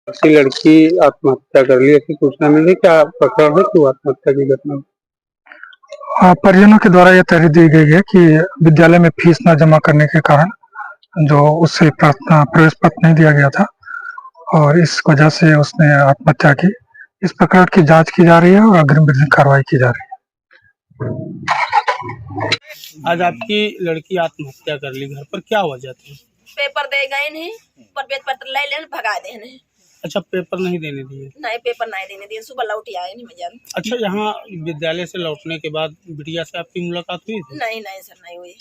ऐसी लड़की आत्महत्या कर ली, ऐसी सूचना मिली, क्या प्रकरण है, क्यों आत्महत्या की घटना? परिजनों के द्वारा यह तहरीर दी गई है कि विद्यालय में फीस न जमा करने के कारण जो उसे प्रवेश पत्र नहीं दिया गया था और इस वजह से उसने आत्महत्या की। इस प्रकरण की जांच की जा रही है और अग्रिम विधिक कार्रवाई की जा रही है। आज आपकी लड़की आत्महत्या कर ली, घर पर क्या वजह थी? पेपर दे गए नहीं, प्रवेश पत्र ले लेन भगा देने। अच्छा, पेपर नहीं देने दिए? नहीं, पेपर नहीं देने दिए, सुबह लौट आए नहीं भैया। अच्छा, यहाँ विद्यालय से लौटने के बाद बिटिया से आपकी मुलाकात हुई थी? नहीं नहीं सर, नहीं हुई।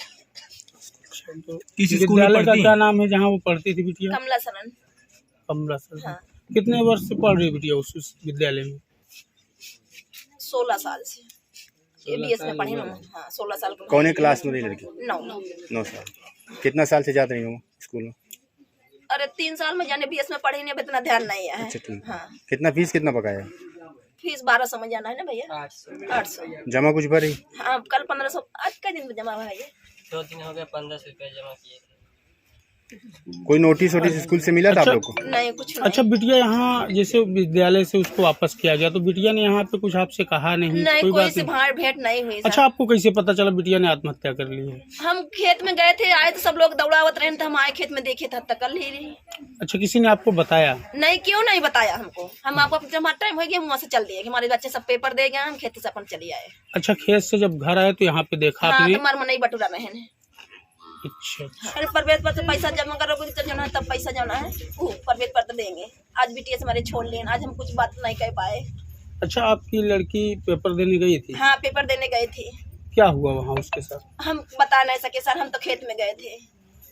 तो किस विद्यालय का क्या नाम है जहाँ वो पढ़ती थी बिटिया? कमला सरन। कमला सरन। हाँ। कितने वर्ष से पढ़ रही बिटिया उस विद्यालय में? 16 साल से ABS में पढ़ी ना। हाँ, 16 साल की। कौन क्लास में रही लड़की? 9 साल। कितना साल से जाते रही हो स्कूल में? अरे 3 साल में जाने BS में पढ़ी नहीं, अब इतना ध्यान नहीं है। अच्छा, ठीक। हाँ। कितना फीस कितना पकाया? फीस 1200 में जाना है ना भैया। 800। जमा कुछ भरी? हाँ, कल 1500। आज का दिन में जमा हुआ है ये। 2 दिन हो गए, 1500 रुपया जमा किए थे। कोई नोटिस स्कूल से मिला था आप लोग को? नहीं, कुछ नहीं। अच्छा, बिटिया यहाँ जैसे विद्यालय से उसको वापस किया गया तो बिटिया ने यहाँ पे कुछ आपसे कहा नहीं? नहीं, कोई कोई बात से नहीं? भेंट नहीं हुई। अच्छा, आपको कैसे पता चला बिटिया ने आत्महत्या कर ली है? हम खेत में गए थे, आए तो सब लोग दौड़ावत रहे, तो हम आए खेत में देखे था, कर ली रही। अच्छा, किसी ने आपको बताया? नहीं, क्यों नहीं बताया हमको। हम आपको जब हमारा टाइम हो गया, हम वहाँ से चल दिए कि हमारे बच्चे सब पेपर दे गए, हम खेत से अपन चले आए। अच्छा, खेत से जब घर आए तो यहाँ पे देखा हाँ, आपने? तो हमारे नहीं बटूरा रहे हैं। अच्छा। अरे प्रवेश पत्र पैसा जमा करोगे तो जाना है, तब पैसा जाना है, वो प्रवेश पत्र देंगे। आज BTS हमारे छोड़ लें, आज हम कुछ बात नहीं कह पाए। अच्छा, आपकी लड़की पेपर देने गई थी? हाँ, पेपर देने गए थे। क्या हुआ वहाँ उसके साथ? हम बता नहीं सके सर, हम तो खेत में गए थे।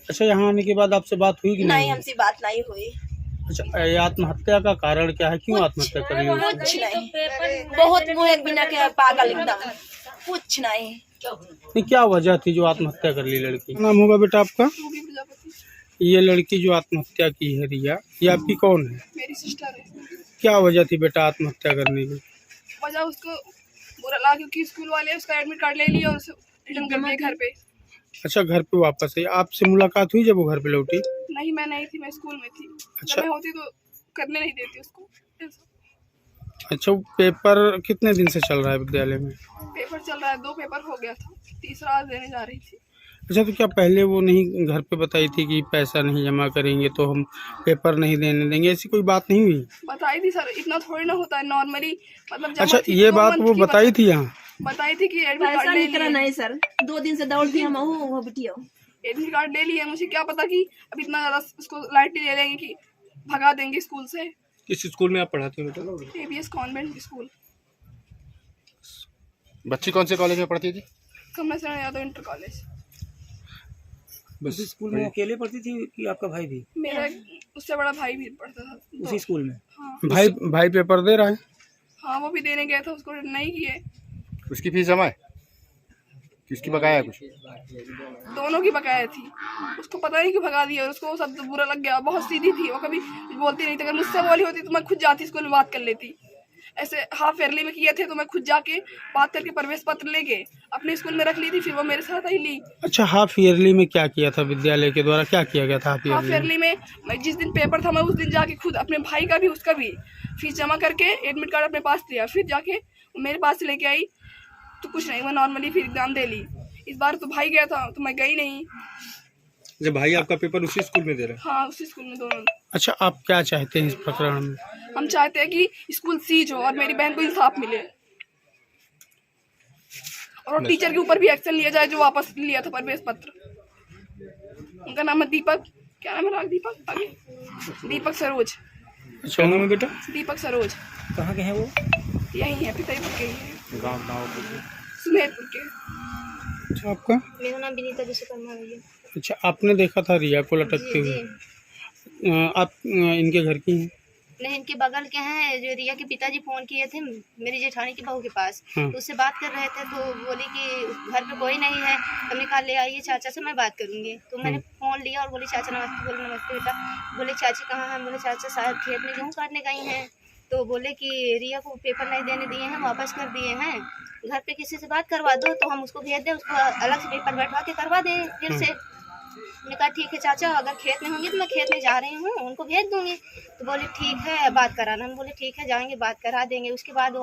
अच्छा, यहाँ आने के बाद आपसे बात हुई कि नहीं, हमसे बात नहीं हुई। अच्छा, ये आत्महत्या का कारण क्या है, क्यों आत्महत्या कर रही है? कुछ नहीं, बहुत मुँह बिना के पागल एकदम, कुछ नहीं। नहीं, क्या वजह थी जो आत्महत्या कर ली लड़की? नाम होगा बेटा आपका? ये लड़की जो आत्महत्या की है रिया, ये आपकी कौन है? मेरी सिस्टर है। क्या वजह थी बेटा आत्महत्या करने की? वजह उसको बुरा लगा क्योंकि स्कूल वाले उसका एडमिट कार्ड ले लिया और उसे रिटर्न कर दिया घर पे। अच्छा, घर पे वापस आई। आपसे मुलाकात हुई जब वो घर पे लौटी? नहीं, मैं नहीं थी, मैं स्कूल में थी। अच्छा। जब मैं होती तो करने नहीं देती उसको। अच्छा, वो पेपर कितने दिन से चल रहा है विद्यालय में? पेपर चल रहा है, 2 पेपर हो गया था, तीसरा आज देने जा रही थी। अच्छा, तो क्या पहले वो नहीं घर पे बताई थी कि पैसा नहीं जमा करेंगे तो हम पेपर नहीं देने देंगे, ऐसी कोई बात नहीं हुई? बताई थी सर, इतना थोड़ी ना होता है नॉर्मली, मतलब जमा अच्छा, थी, ये 2 बात मंथ वो की बताई थी यहाँ? बताई थी कि एडमिट कार्ड ले लिया। नहीं सर, 2 दिन से दौड़ती हम वो बिटिया। एडमिट कार्ड ले लिया, मुझे क्या पता कि अब इतना ज्यादा उसको लाइटली ले लेंगे कि भगा देंगे स्कूल से। किस स्कूल में आप पढ़ाते हो बेटा? ABS convent school. बच्ची कौन से कॉलेज में पढ़ती थी? कमला सरन यादव इंटर कॉलेज। उसी स्कूल में अकेले पढ़ती थी कि आपका भाई भी? मेरा उससे बड़ा भाई भी पढ़ता था उसी स्कूल में? हाँ। भाई पेपर दे रहा है? हाँ, वो भी देने गया था, उसको नहीं किए। उसकी फीस जमा है? किसकी बकाया है कुछ? दोनों की बकाया थी, उसको पता नहीं क्यों भगा दिया, उसको सब बुरा लग गया। बहुत सीधी थी वो, कभी बोलती नहीं थी। अगर मुझसे बोली होती तो मैं खुद जाती स्कूल में बात कर लेती। ऐसे हाफ ईयरली में किए थे तो मैं खुद जाके बात करके प्रवेश पत्र लेके अपने स्कूल में रख ली थी, फिर वो मेरे साथ ही ली। अच्छा, हाफ ईयरली में क्या किया था विद्यालय के द्वारा, क्या किया गया था हाफ हाफ ईयरली? ईयरली में मैं जिस दिन पेपर था, मैं उस दिन जाके खुद अपने भाई का भी उसका भी फीस जमा करके एडमिट कार्ड अपने पास लिया, फिर जाके मेरे पास से लेके आई। तो कुछ नहीं, मैं नॉर्मली फिर एग्जाम दे ली। इस बार तो भाई गया था तो मैं गई नहीं। जब भाई आपका पेपर उसी स्कूल में दे रहा है? हाँ, उसी स्कूल में दोनों। अच्छा, आप क्या चाहते हैं इस प्रकरण में? हम चाहते हैं कि स्कूल सीज हो और मेरी बहन को इंसाफ मिले, और टीचर के ऊपर भी एक्शन लिया जाए जो वापस लिया था प्रवेश पत्र। उनका नाम है दीपक, क्या नाम है? दीपक आगे, दीपक सरोज। अच्छा, नाम है बेटा? दीपक सरोज। कहाँ के हैं वो? यही है, पितापुर के ही है, गाँव सुमेरपुर के। अच्छा, आपका? मेरा नाम विनीता विश्वकर्मा है। अच्छा, आपने देखा था रिया को लटकते हुए? आप इनके घर की हैं? नहीं, इनके बगल के हैं। जो रिया के पिताजी फ़ोन किए थे मेरी जेठानी की बहू के पास, हाँ। तो उससे बात कर रहे थे, तो बोली कि घर पे कोई नहीं है। हमने कहा ले आइए चाचा से, मैं बात करूँगी। तो मैंने फ़ोन लिया और बोली चाचा नमस्ते। बोले नमस्ते बेटा। बोले चाची कहाँ हैं? बोले चाचा शायद खेत में गेहूँ काटने गई हैं। तो बोले कि रिया को पेपर नहीं देने दिए हैं, वापस कर दिए हैं। घर पे किसी से बात करवा दो तो हम उसको भेज दें, उसको अलग से पेपर बैठवा के करवा दें फिर से। मैंने कहा ठीक है चाचा, अगर खेत में होंगी तो मैं खेत में जा रही हूँ, उनको भेज दूंगी। तो बोले ठीक है बात कराना। हम बोले ठीक है जाएंगे, बात करा देंगे। उसके बाद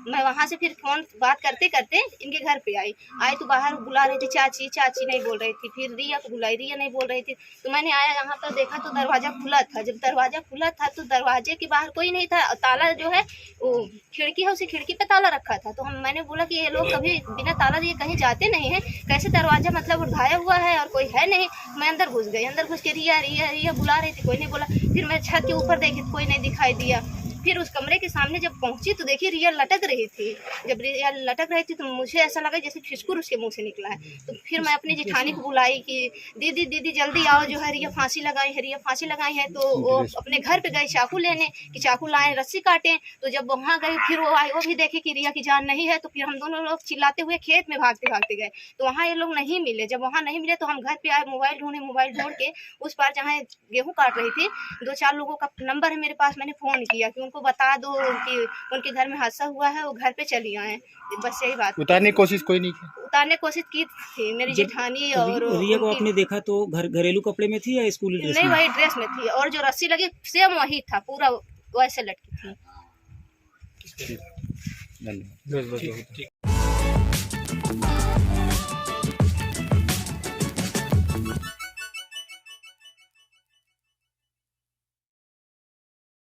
मैं वहाँ से फिर फोन बात करते करते इनके घर पे आई तो बाहर बुला रही थी चाची, चाची नहीं बोल रही थी। फिर रिया को बुलाई, रिया नहीं बोल रही थी। तो मैंने आया यहाँ पर देखा तो दरवाज़ा खुला था। जब दरवाज़ा खुला था तो दरवाजे के बाहर कोई नहीं था, ताला जो है वो खिड़की है, उसी खिड़की पे ताला रखा था। तो मैंने बोला कि ये लोग कभी बिना ताला दिए कहीं जाते नहीं है, कैसे दरवाजा मतलब उठाया हुआ है और कोई है नहीं। मैं अंदर घुस गई, अंदर घुस के रिया रिया रिया बुला रही थी, कोई नहीं बोला। फिर मैं छत के ऊपर देखी तो कोई नहीं दिखाई दिया। फिर उस कमरे के सामने जब पहुंची तो देखी रिया लटक रही थी। जब रिया लटक रही थी तो मुझे ऐसा लगा जैसे फिसकुर उसके मुंह से निकला है। तो फिर मैं अपनी जेठानी को बुलाई कि दीदी दीदी जल्दी आओ, जो है रिया फांसी लगाई है, रिया फांसी लगाई है। तो वो अपने घर पे गई चाकू लेने कि चाकू लाएं रस्सी काटें। तो जब वहाँ गई फिर वो आई, वो भी देखे कि रिया की जान नहीं है। तो फिर हम दोनों लोग चिल्लाते हुए खेत में भागते भागते गए। तो वहाँ ये लोग नहीं मिले। जब वहाँ नहीं मिले तो हम घर पे आए, मोबाइल ढूंढे, मोबाइल ढूंढ के उस पार जहाँ गेहूँ काट रही थी 2-4 लोगों का नंबर है मेरे पास। मैंने फ़ोन किया कि उनको बता दो कि उनके घर में हादसा हुआ है, वो घर पे चली आए। बस यही बात। उतारने की कोशिश कोई नहीं की? उतारने की कोशिश की थी मेरी जेठानी। और रिया को आपने देखा तो घरेलू कपड़े में थी या स्कूली ड्रेस नहीं, में? वही ड्रेस में थी और जो रस्सी लगी सेम वही था, पूरा वैसे लटकी थी। धन्यवाद।